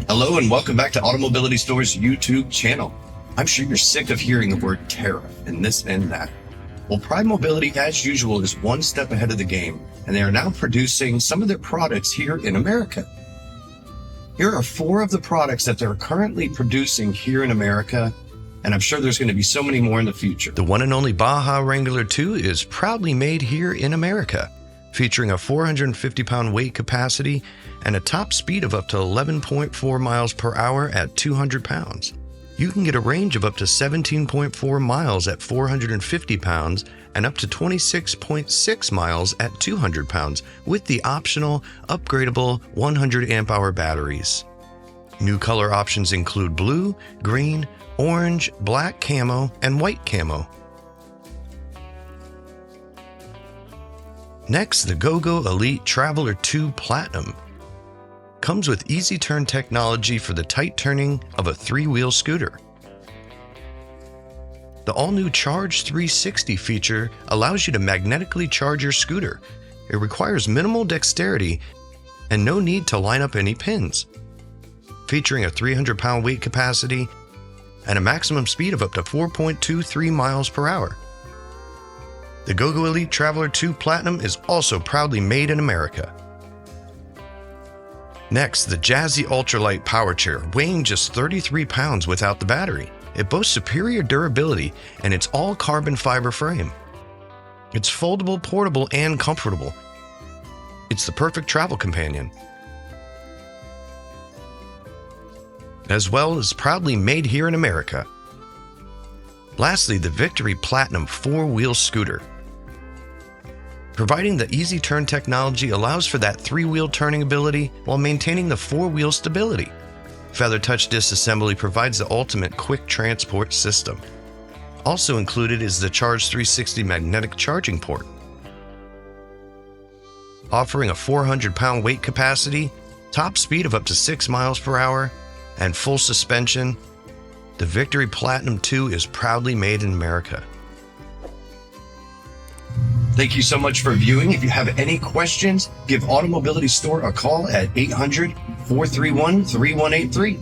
Hello and welcome back to AutoMobility Store's YouTube channel. I'm sure you're sick of hearing the word tariff and this and that. Well, Pride Mobility, as usual, is one step ahead of the game, and they are now producing some of their products here in America. Here are 4 of the products that they're currently producing here in America, and I'm sure there's going to be so many more in the future. The one and only Baja Wrangler 2 is proudly made here in America, featuring a 450-pound weight capacity and a top speed of up to 11.4 miles per hour at 200 pounds. You can get a range of up to 17.4 miles at 450 pounds and up to 26.6 miles at 200 pounds with the optional upgradable 100 amp hour batteries. New color options include blue, green, orange, black camo, and white camo. Next, the GoGo Elite Traveler 2 Platinum comes with easy turn technology for the tight turning of a 3-wheel scooter. The all-new Charge 360 feature allows you to magnetically charge your scooter. It requires minimal dexterity and no need to line up any pins. Featuring a 300-pound weight capacity and a maximum speed of up to 4.23 miles per hour. The GoGo Elite Traveler 2 Platinum is also proudly made in America. Next, the Jazzy Ultralight Power Chair, weighing just 33 pounds without the battery. It boasts superior durability and its all carbon fiber frame. It's foldable, portable, and comfortable. It's the perfect travel companion. As well as proudly made here in America. Lastly, the Victory Platinum 4-wheel scooter. Providing the easy turn technology allows for that 3-wheel turning ability while maintaining the 4-wheel stability. Feather Touch disassembly provides the ultimate quick transport system. Also included is the Charge 360 magnetic charging port. Offering a 400-pound weight capacity, top speed of up to 6 miles per hour, and full suspension, the Victory Platinum 2 is proudly made in America. Thank you so much for viewing. If you have any questions, give AutoMobility Store a call at 800-431-3183.